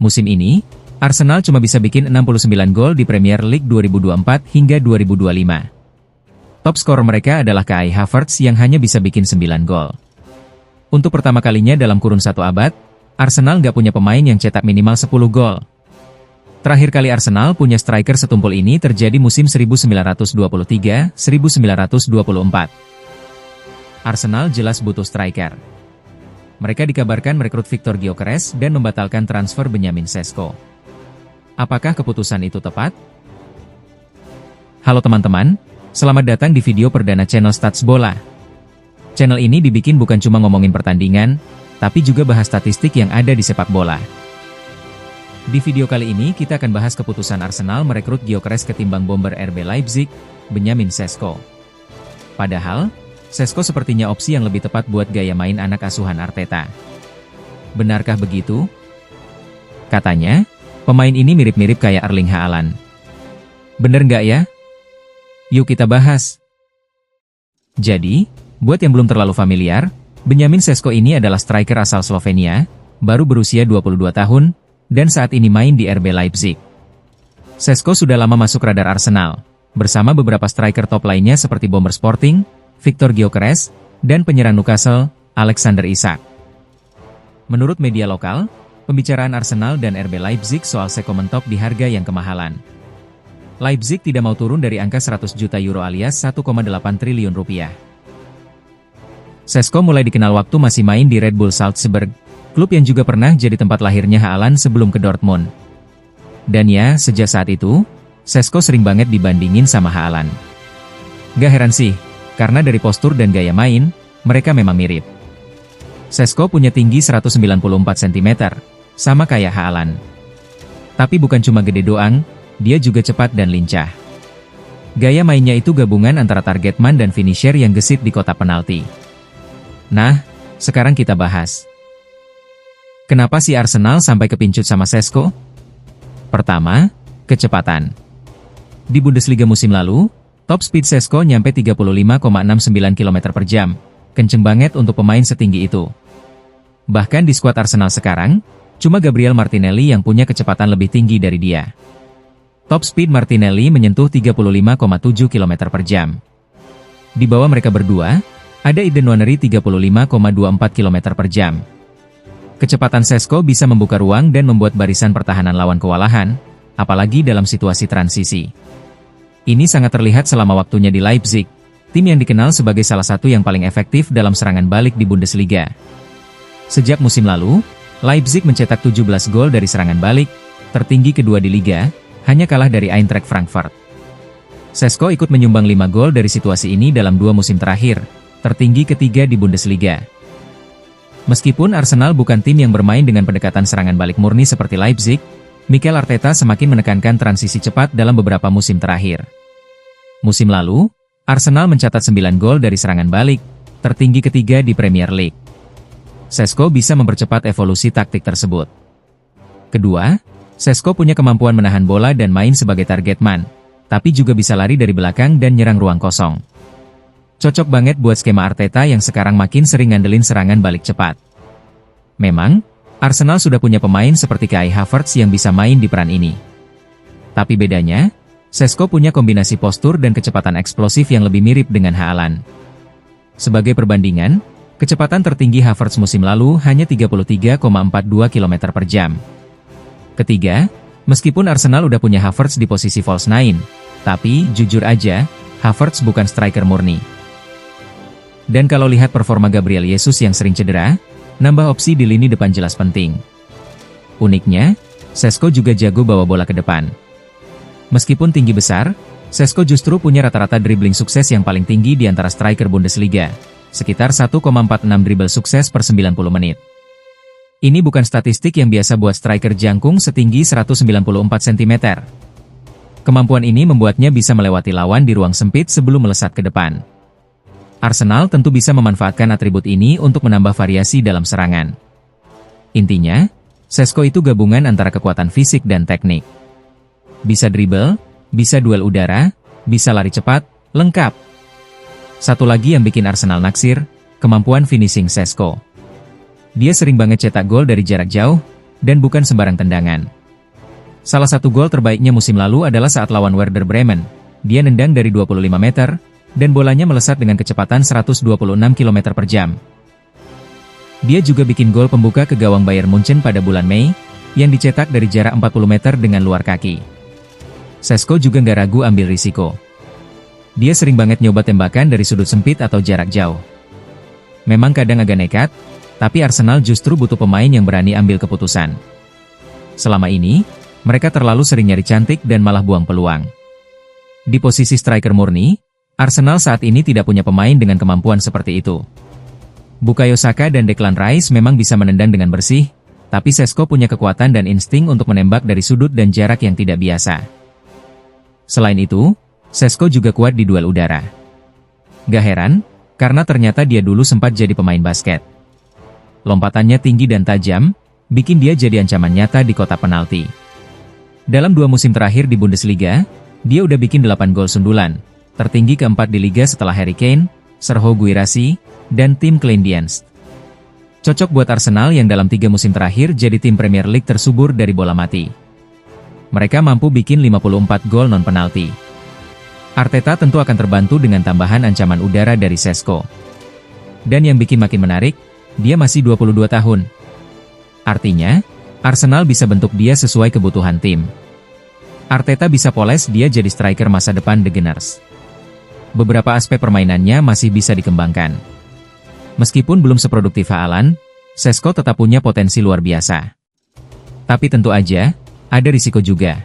Musim ini, Arsenal cuma bisa bikin 69 gol di Premier League 2024 hingga 2025. Top skor mereka adalah Kai Havertz yang hanya bisa bikin 9 gol. Untuk pertama kalinya dalam kurun satu abad, Arsenal nggak punya pemain yang cetak minimal 10 gol. Terakhir kali Arsenal punya striker setumpul ini terjadi musim 1923-1924. Arsenal jelas butuh striker. Mereka dikabarkan merekrut Viktor Gyökeres dan membatalkan transfer Benjamin Sesko. Apakah keputusan itu tepat? Halo teman-teman, selamat datang di video perdana channel Stats Bola. Channel ini dibikin bukan cuma ngomongin pertandingan, tapi juga bahas statistik yang ada di sepak bola. Di video kali ini kita akan bahas keputusan Arsenal merekrut Gyökeres ketimbang bomber RB Leipzig, Benjamin Sesko. Padahal, Sesko sepertinya opsi yang lebih tepat buat gaya main anak asuhan Arteta. Benarkah begitu? Katanya, pemain ini mirip-mirip kayak Erling Haaland. Bener nggak ya? Yuk kita bahas. Jadi, buat yang belum terlalu familiar, Benjamin Sesko ini adalah striker asal Slovenia, baru berusia 22 tahun, dan saat ini main di RB Leipzig. Sesko sudah lama masuk radar Arsenal, bersama beberapa striker top lainnya seperti bomber Sporting, Viktor Gyökeres, dan penyerang Newcastle, Alexander Isak. Menurut media lokal, pembicaraan Arsenal dan RB Leipzig soal Sesko mentok di harga yang kemahalan. Leipzig tidak mau turun dari angka 100 juta euro alias 1,8 triliun rupiah. Sesko mulai dikenal waktu masih main di Red Bull Salzburg, klub yang juga pernah jadi tempat lahirnya Haaland sebelum ke Dortmund. Dan ya, sejak saat itu, Sesko sering banget dibandingin sama Haaland. Gak heran sih, karena dari postur dan gaya main, mereka memang mirip. Sesko punya tinggi 194 cm, sama kayak Haaland. Tapi bukan cuma gede doang, dia juga cepat dan lincah. Gaya mainnya itu gabungan antara target man dan finisher yang gesit di kotak penalti. Nah, sekarang kita bahas. Kenapa si Arsenal sampai kepincut sama Sesko? Pertama, kecepatan. Di Bundesliga musim lalu, top speed Sesko nyampe 35,69 km per jam. Kenceng banget untuk pemain setinggi itu. Bahkan di skuad Arsenal sekarang, cuma Gabriel Martinelli yang punya kecepatan lebih tinggi dari dia. Top speed Martinelli menyentuh 35,7 km per jam. Di bawah mereka berdua, ada Eden Nwaneri 35,24 km per jam. Kecepatan Sesko bisa membuka ruang dan membuat barisan pertahanan lawan kewalahan, apalagi dalam situasi transisi. Ini sangat terlihat selama waktunya di Leipzig, tim yang dikenal sebagai salah satu yang paling efektif dalam serangan balik di Bundesliga. Sejak musim lalu, Leipzig mencetak 17 gol dari serangan balik, tertinggi kedua di Liga, hanya kalah dari Eintracht Frankfurt. Sesko ikut menyumbang 5 gol dari situasi ini dalam 2 musim terakhir, tertinggi ketiga di Bundesliga. Meskipun Arsenal bukan tim yang bermain dengan pendekatan serangan balik murni seperti Leipzig, Mikel Arteta semakin menekankan transisi cepat dalam beberapa musim terakhir. Musim lalu, Arsenal mencatat 9 gol dari serangan balik, tertinggi ketiga di Premier League. Sesko bisa mempercepat evolusi taktik tersebut. Kedua, Sesko punya kemampuan menahan bola dan main sebagai target man, tapi juga bisa lari dari belakang dan nyerang ruang kosong. Cocok banget buat skema Arteta yang sekarang makin sering ngandelin serangan balik cepat. Memang, Arsenal sudah punya pemain seperti Kai Havertz yang bisa main di peran ini. Tapi bedanya, Sesko punya kombinasi postur dan kecepatan eksplosif yang lebih mirip dengan Haaland. Sebagai perbandingan, kecepatan tertinggi Havertz musim lalu hanya 33,42 km per jam. Ketiga, meskipun Arsenal udah punya Havertz di posisi false nine, tapi jujur aja, Havertz bukan striker murni. Dan kalau lihat performa Gabriel Jesus yang sering cedera, nambah opsi di lini depan jelas penting. Uniknya, Sesko juga jago bawa bola ke depan. Meskipun tinggi besar, Sesko justru punya rata-rata dribbling sukses yang paling tinggi di antara striker Bundesliga, sekitar 1,46 dribble sukses per 90 menit. Ini bukan statistik yang biasa buat striker jangkung setinggi 194 cm. Kemampuan ini membuatnya bisa melewati lawan di ruang sempit sebelum melesat ke depan. Arsenal tentu bisa memanfaatkan atribut ini untuk menambah variasi dalam serangan. Intinya, Sesko itu gabungan antara kekuatan fisik dan teknik. Bisa dribble, bisa duel udara, bisa lari cepat, lengkap. Satu lagi yang bikin Arsenal naksir, kemampuan finishing Sesko. Dia sering banget cetak gol dari jarak jauh, dan bukan sembarang tendangan. Salah satu gol terbaiknya musim lalu adalah saat lawan Werder Bremen. Dia nendang dari 25 meter, dan bolanya melesat dengan kecepatan 126 km per jam. Dia juga bikin gol pembuka ke gawang Bayern Munchen pada bulan Mei, yang dicetak dari jarak 40 meter dengan luar kaki. Šeško juga nggak ragu ambil risiko. Dia sering banget nyoba tembakan dari sudut sempit atau jarak jauh. Memang kadang agak nekat, tapi Arsenal justru butuh pemain yang berani ambil keputusan. Selama ini, mereka terlalu sering nyari cantik dan malah buang peluang. Di posisi striker murni, Arsenal saat ini tidak punya pemain dengan kemampuan seperti itu. Bukayo Saka dan Declan Rice memang bisa menendang dengan bersih, tapi Šeško punya kekuatan dan insting untuk menembak dari sudut dan jarak yang tidak biasa. Selain itu, Šeško juga kuat di duel udara. Gak heran, karena ternyata dia dulu sempat jadi pemain basket. Lompatannya tinggi dan tajam, bikin dia jadi ancaman nyata di kotak penalti. Dalam 2 musim terakhir di Bundesliga, dia udah bikin 8 gol sundulan, tertinggi keempat di liga setelah Harry Kane, Serhou Guirassy, dan tim Kleindienst. Cocok buat Arsenal yang dalam 3 musim terakhir jadi tim Premier League tersubur dari bola mati. Mereka mampu bikin 54 gol non-penalti. Arteta tentu akan terbantu dengan tambahan ancaman udara dari Šeško. Dan yang bikin makin menarik, dia masih 22 tahun. Artinya, Arsenal bisa bentuk dia sesuai kebutuhan tim. Arteta bisa poles dia jadi striker masa depan The Gunners. Beberapa aspek permainannya masih bisa dikembangkan. Meskipun belum seproduktif Haaland, Šeško tetap punya potensi luar biasa. Tapi tentu aja, ada risiko juga.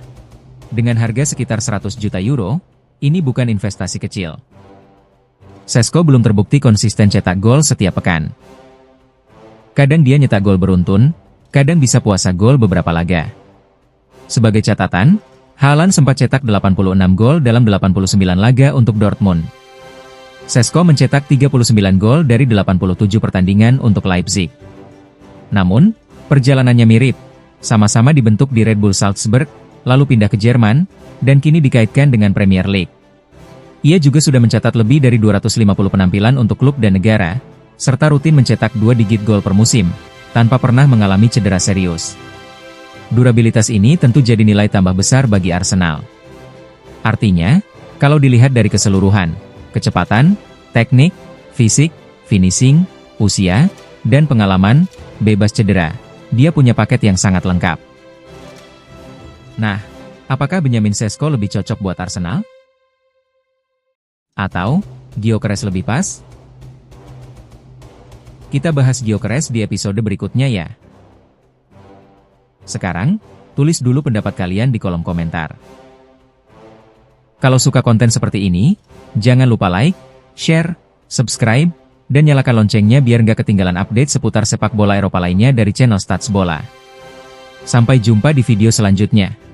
Dengan harga sekitar 100 juta euro, ini bukan investasi kecil. Šeško belum terbukti konsisten cetak gol setiap pekan. Kadang dia nyetak gol beruntun, kadang bisa puasa gol beberapa laga. Sebagai catatan, Haaland sempat cetak 86 gol dalam 89 laga untuk Dortmund. Šeško mencetak 39 gol dari 87 pertandingan untuk Leipzig. Namun, perjalanannya mirip, sama-sama dibentuk di Red Bull Salzburg, lalu pindah ke Jerman, dan kini dikaitkan dengan Premier League. Ia juga sudah mencatat lebih dari 250 penampilan untuk klub dan negara, serta rutin mencetak 2 digit gol per musim, tanpa pernah mengalami cedera serius. Durabilitas ini tentu jadi nilai tambah besar bagi Arsenal. Artinya, kalau dilihat dari keseluruhan, kecepatan, teknik, fisik, finishing, usia, dan pengalaman, bebas cedera, dia punya paket yang sangat lengkap. Nah, apakah Benjamin Šeško lebih cocok buat Arsenal? Atau, Gyökeres lebih pas? Kita bahas Gyökeres di episode berikutnya ya. Sekarang, tulis dulu pendapat kalian di kolom komentar. Kalau suka konten seperti ini, jangan lupa like, share, subscribe, dan nyalakan loncengnya biar nggak ketinggalan update seputar sepak bola Eropa lainnya dari channel Stats Bola. Sampai jumpa di video selanjutnya.